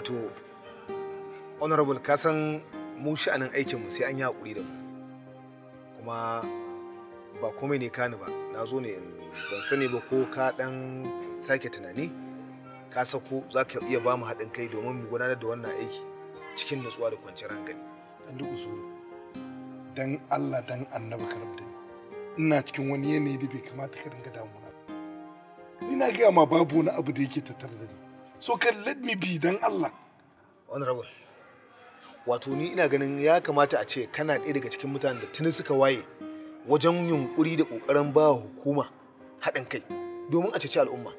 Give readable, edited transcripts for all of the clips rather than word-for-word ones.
wato honorable ka san mu sha'anin aikin mu sai an yi hakuri da mu kuma ba komai ne kani ba na zo ne ban sani ba ko ka dan sake tunani ka sako za ka iya ba mu haɗin kai domin mu gudanar da wannan aiki cikin nutsuwa da kwanciyar hankali. Dan duk usuru dan Allah dan annabi ka rabda ina cikin wani yanayi da bai kamata ka dinga damuna ina ga ma babu wani abu da yake tattare da ni so can let me be dan Allah. Honorable wato ni ina ganin ya kamata a ce kana ɗaya daga cikin mutanen da tuni suka waye wajen yunkuri da ƙoƙarin ba hukuma haɗin kai domin a ceci al'umma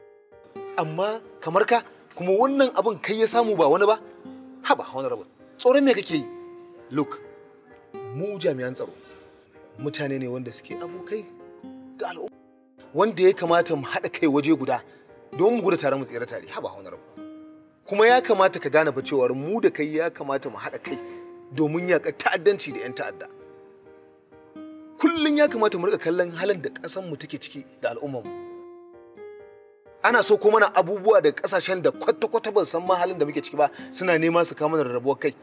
amma kamar ka kuma wannan abin kai ya samu ba wani ba haba honorable tsoron me kake yi look mu jami'an tsaro mutane ne wanda suke abokai ga al'umma wanda ya kamata mu haɗa kai waje guda don mu gudu tare mu tsira tare haba honorable kuma ya kamata ka gane fa cewa mu da kai ya kamata mu haɗa kai domin yaƙa ta'addanci da 'yan ta'adda kullum ya kamata mu rika kallon halin da ƙasar mu take ciki da al'ummar mu ana so ko mana abubuwa da ƙasashen da kwata-kwata ban san ma halin da muke ciki ba suna nema su kama da rabuwar kai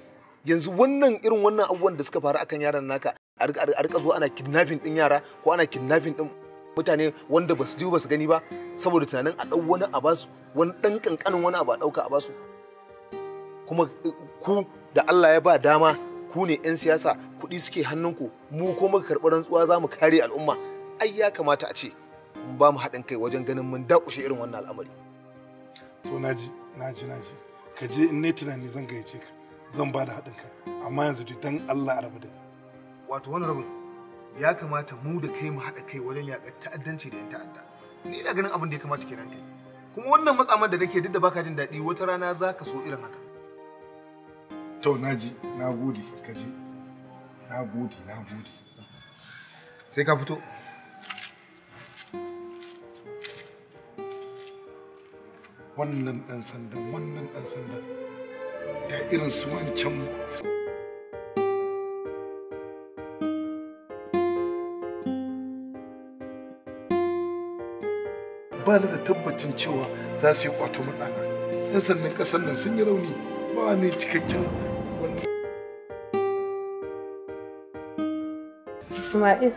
yanzu wannan irin wannan abubuwan da suka faru akan yaran naka a rika zuwa ana kidnapping din yara ko ana kidnapping din mutane wanda ba su ji ba su gani ba saboda tunanin a ɗau wani a basu wani ɗan ƙanƙanin wani abu a ɗauka a basu kuma ku da Allah ya ba dama ku ne 'yan siyasa kuɗi suke hannunku mu ko muka karɓi rantsuwa za mu kare al'umma ai ya kamata a ce mun ba mu haɗin kai wajen ganin mun dakushe irin wannan al'amari. To naji ka je in ne tunani zan gayyace ka zan ba da haɗin kai amma yanzu dan Allah a rabu da wato wani rabin ya kamata mu da kai mu haɗa kai wajen yaƙar ta'addanci da 'yan ta'adda ni ina ganin abin da ya kamata kenan kai kuma wannan matsaman da nake duk da baka jin daɗi wata rana za ka so irin haka. To naji na gode ka je na gode sai ka fito. wannan ɗan sandan da irin su wancan ba da tabbacin cewa za su yi kwato mun ɗana. 'Yan sandan ƙasar nan sun yi rauni ba ne cikakken wannan. Ismail,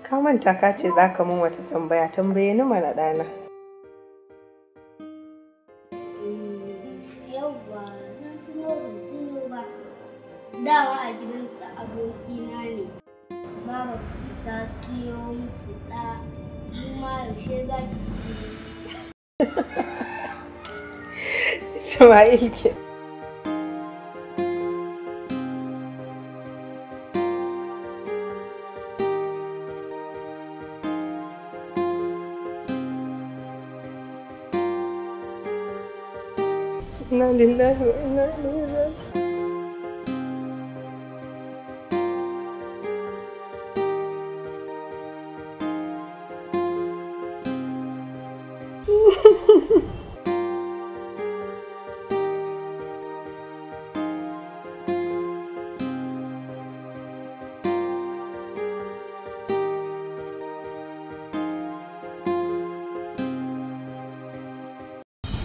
ka manta ka ce za ka mun wata tambaya, tambaye ni mana ɗana. Dawa a gidansa abokina ne, baba su ta siyo musu ɗa, kuma yaushe za ki siyo. Ismail ke. Inna lillahi wa inna ilaihi raji'un.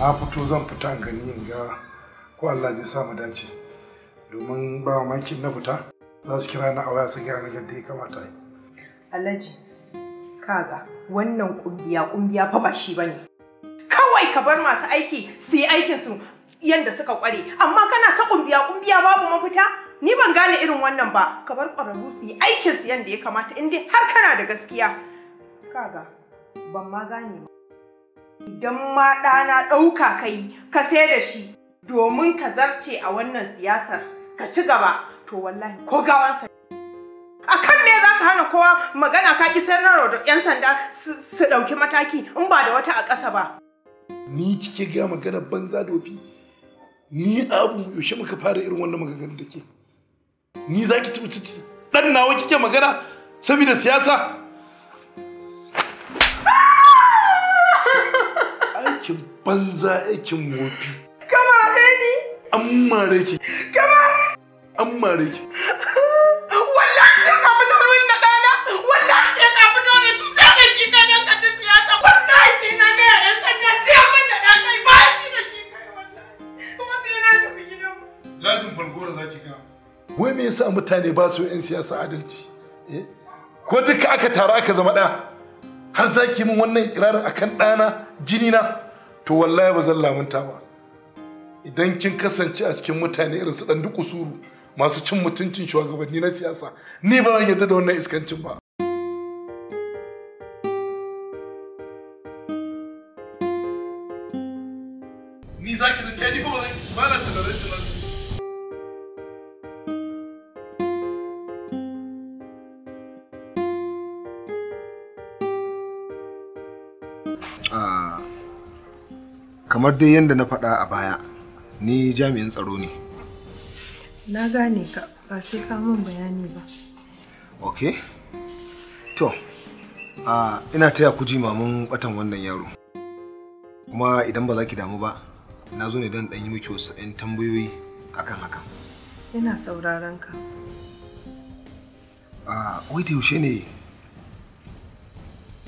Na fito zan fita gani in ga ko Allah zai sa mu dace domin ba makin na fita za su kira na a waya su gaya min yadda ya kamata yi. Alhaji, kaga wannan kumbiya fa ba shi bane. Kawai ka bar masu aiki su yi aikin su yanda suka kware, amma kana ta kumbiya babu mafita? Ni ban gane irin wannan ba. Ka bar ƙwararru su yi aikin su yanda ya kamata in dai har kana da gaskiya. Kaga ban ma gane ba. Idan ma ɗana ɗauka kai ka sai da shi domin ka zarce a wannan siyasar ka ci gaba, to wallahi ko gawansa. A kan me za ka hana kowa magana ka ƙi sanarwa da 'yan sanda su ɗauki mataki in ba da wata a ƙasa ba? Ni kike ga magana banza dofi? Ni abu yaushe muka fara irin wannan maganganun da ke? Ni za ki ci mutunci? Ɗan nawa kike magana saboda siyasa? Aikin banza aikin wofi. Kamare ni? An mare ki. Kamare? An mare ki. Wallahi sai ka fito min da ɗana. Wallahi sai ka fito da shi sai da shi kai don ka ci siyasa. Wallahi sai na ga 'yan sanda sai mun da ɗan kai ba shi da shi kai wallahi. Kuma sai na tafi Lajin falgora za ki ga. Wai me yasa mutane ba su 'yan siyasa adalci? Ko duka aka tara aka zama ɗa? Har za ki min wannan ikirarin akan ɗana jini na? To wallahi ba zan lamunta ba. Idan kin kasance a cikin mutane irin su ɗan duku suru masu cin mutuncin shugabanni na siyasa, ni ba zan yarda da wannan iskancin ba. Ni za ki rike ni ba ba na tunanin. Kamar dai yadda na faɗa a baya, ni jami'in tsaro ne. Na gane ka, ba sai ka min bayani ba. Ok. To, ina taya ku jimamin batan wannan yaro. Kuma idan ba za ki damu ba, na zo ne don ɗan yi miki wasu 'yan tambayoyi akan hakan. Ina sauraron ka. Wai da yaushe ne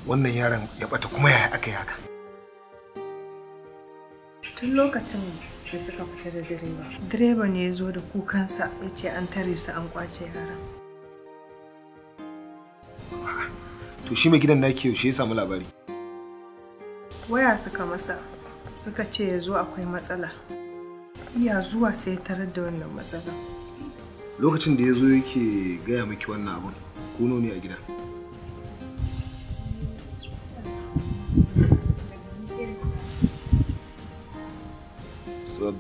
wannan yaron ya bata kuma yaya aka yi haka? Tun lokacin da suka fita da direba. Direba ne ya zo da kukansa ya ce an tare su an kwace yaran. To shi mai gidan naki yaushe ya samu labari? Waya suka masa suka ce ya zo akwai matsala. Iya zuwa sai tarar da wannan matsala. Lokacin da ya zo yake gaya miki wannan abun, kuno ne a gida?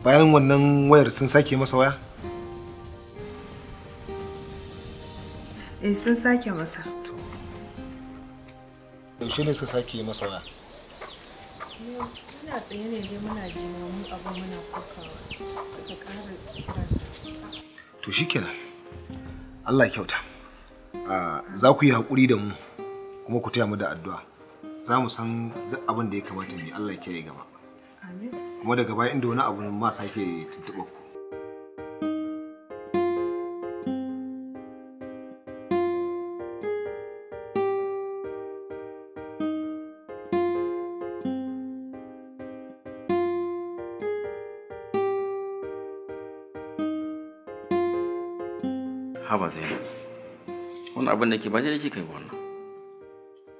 Bayan wannan wayar sun sake masa waya? Sun sake masa. Yaushe ne suka sake masa waya? Muna tsaye ne dai muna jimamu abin muna kokawa suka ƙara ransa. To shikenan. Allah kyauta. Za ku yi haƙuri da mu kuma ku taya mu da addu'a. Za mu san duk abin da ya kamata mu yi. Allah ya kiyaye gaba. Amin. Kuma daga baya inda wani abu ma sake tuntuɓa ku. Haba Zainab, wannan abin da ke ba daidai kai wannan.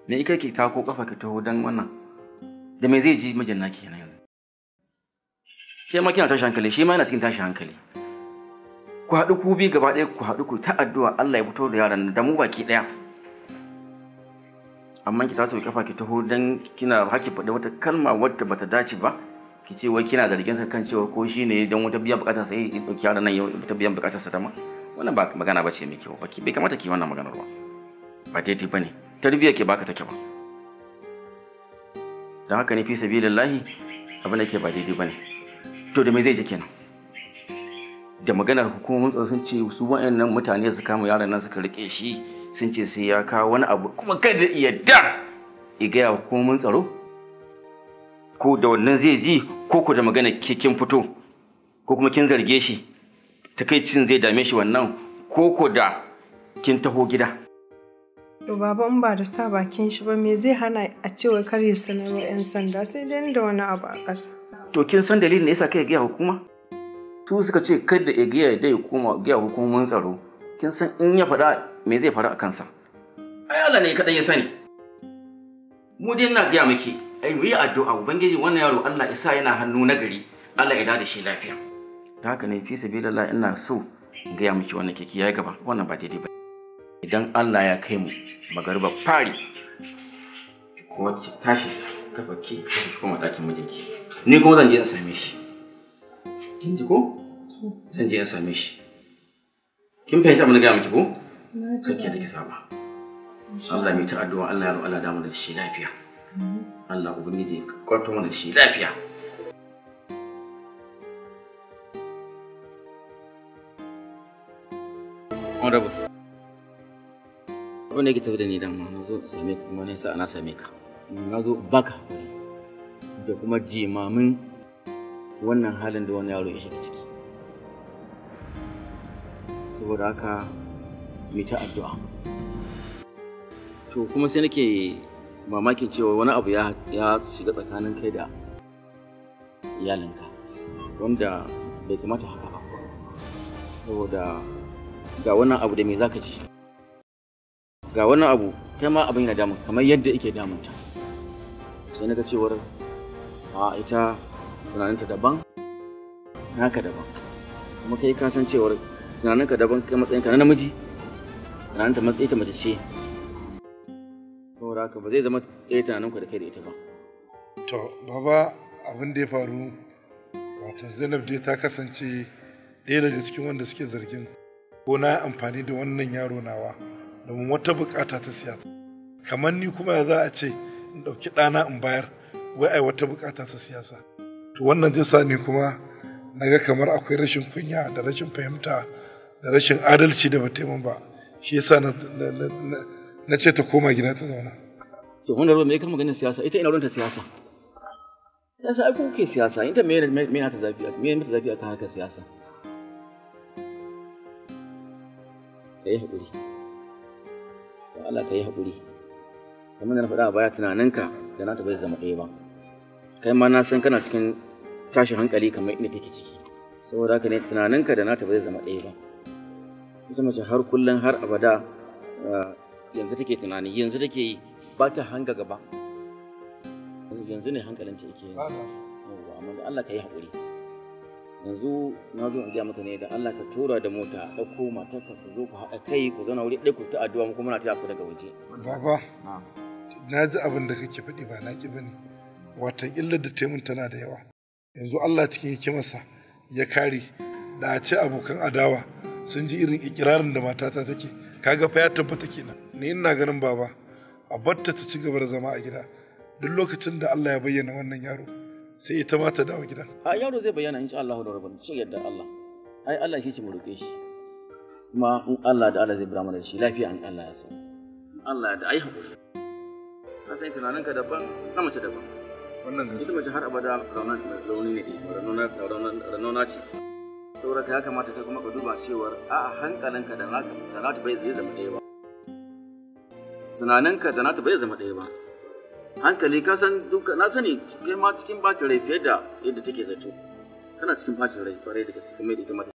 Me kai ke tako kafa ka taho dan wannan? Da me zai ji mijin naki kenan yanzu? Ke ma kina tashi hankali, shi ma yana cikin tashi hankali. Ku haɗu ku bi gaba ɗaya ku haɗu ku ta addu'a Allah ya fito da yaran da mu baki ɗaya. Amma ki taso kafa ki taho dan kina haki faɗa wata kalma wadda bata dace ba. Ki ce wai kina zargin sa kan cewa ko shi ne dan wata biyan bukatar sa ya dauki yaran nan ya wata biyan bukatar sa ta ma. Wannan ba magana bace mai kyau, bai kamata ki wannan maganar ba. Ba daidai bane. Tarbiyya ke baka take ba. Dan haka ne fi sabilillahi abin da ke ba daidai bane. To da me zai je kenan? Da maganar hukumomin tsaro sun ce su wayannan mutane su kama yaran nan suka rike shi sun ce sai ya kawo wani abu kuma kada iya da ga hukumomin tsaro ko da wannan zai ji ko da magana kin fito ko kuma kin zarge shi takaicin zai dame shi wannan ko da kin taho gida. To baba in ba da sa bakin shi ba me zai hana a cewa kar ya sanarwa 'yan sanda sai dai da wani abu a ƙasa. To kin san dalilin da yasa kai ga hukuma? Su suka ce kada ya ga da hukumomin tsaro. Kin san in ya faɗa me zai faru a kansa? Ai Allah ne kaɗai ya sani. Mu dai ina gaya miki ai mu yi addu'a ubangiji wannan yaro Allah ya sa yana hannu na gari Allah ya da shi lafiya. Da haka ne fi sabilillah ina so in gaya miki wannan kiki yayi gaba wannan ba daidai ba. Idan Allah ya kai mu magariba fari ko tashi kafa ki kuma dakin mijinki ni kuma zan je in same shi kin ji ko zan je in same shi kin fahimta mun ga miki ko kake da ki saba Allah mai ta addu'a Allah ya Allah da mu da shi lafiya Allah ubangiji kwato mu da shi lafiya honorable abin da yake tafi da ni dama na zo in same ka kuma na sa ana same ka na zo in baka hakuri da kuma jimamin wannan halin da wani yaro ya shiga ciki saboda haka mu ta addu'a to kuma sai nake mamakin cewa wani abu ya shiga tsakanin kai da iyalinka wanda bai kamata haka ba saboda ga wannan abu da me zaka ci. Ga wannan abu kai ma abin yana damun kamar yadda yake damunta. Sai na ga cewar a ita tunaninta daban, naka daban. Kuma kai ka san cewar tunaninka daban kai matsayinka na namiji, tunaninta matsayinta mace ce. Saboda haka ba zai zama ɗaya tunaninku da kai da ita ba. To, baba abin da ya faru, wato Zainab dai ta kasance ɗaya daga cikin wanda suke zargin ko na amfani da wannan yaro nawa domin wata bukata ta siyasa. Kamar ni kuma ya za a ce in ɗauki ɗana in bayar wai ai wata bukata ta siyasa. To wannan zai sa ni kuma na ga kamar akwai rashin kunya da rashin fahimta da rashin adalci da bata min ba. Shi yasa na ce ta koma gida ta zauna. To wannan ruwa me kan maganin siyasa? Ita ina ruwanta siyasa. Siyasa ai kuke siyasa. Ita me na ta zafi? Me mata zafi akan harkar siyasa? Kai hakuri. Ya Allah kai hakuri. Kamar da na faɗa a baya tunaninka da nata bai zama ɗaya ba. Kai ma na san kana cikin tashin hankali kamar inda take ciki. Saboda haka ne tunaninka da nata bai zama ɗaya ba. Ita mace har kullum har abada yanzu take tunani, yanzu take yi ba ta hanga gaba. Yanzu ne hankalinta yake yi. Yawwa, amma da Allah ka yi haƙuri. Yanzu na zo in gaya maka ne da Allah ka tura da mota a ɗauko matarka ku zo ku haɗa kai ku zauna wuri ɗaya ku ta addu'a mu kuma na taya ku daga waje. Baba, na ji abin da kake faɗi ba naki bane. Watan illar da taimun tana da yawa. Yanzu Allah cikin hikimarsa ya kare da a ce abokan adawa sun ji irin ikirarin da matata take. Kaga fa ya tabbata kenan. Ni ina ganin baba a batta ta ci gaba da zama a gida. Duk lokacin da Allah ya bayyana wannan yaro sai ita ma ta dawo gidan. A yaro zai bayyana insha Allah da rabon shi yadda Allah. Ai Allah shi ce mu roƙe shi. Kuma in Allah da Allah zai bura mana da shi lafiya in Allah ya so. Allah da ai haƙuri. Ka san tunaninka daban na mace daban. Wannan gaskiya. Ita mace har abada rauni ne raunana ce. Saboda ya kamata kai kuma ka duba cewar a'a hankalinka da nata bai zai zama ɗaya ba. Tunaninka da nata bai zama ɗaya ba. Hankali ka san duka na sani kai ma cikin bacin rai fiye da yadda take zato. Kana cikin bacin rai kwarai da gaske kamar ita mata.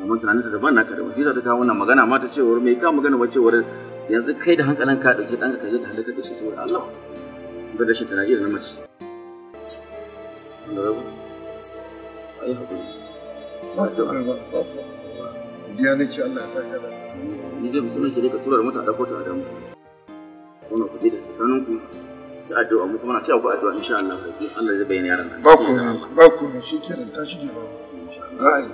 Amma tunaninta daban naka daban. Shi ta kawo wannan magana ma ta cewar mai ka magana ba cewar yanzu kai da hankalinka dauke ɗanka ka je ka halaka da shi saboda Allah. Ba da shi tunani da na mace. Ai hakuri. Godiya ne ce Allah ya saka da. Ni dai musulun ce dai ka tura mata a ɗauko ta a damu. Kuma ku je da tsakaninku ta addu'a mu kuma na cewa ku addu'a insha Allah Allah zai bayyana yaran nan. Ba ku shi kenan ta shige ba. Za a yi.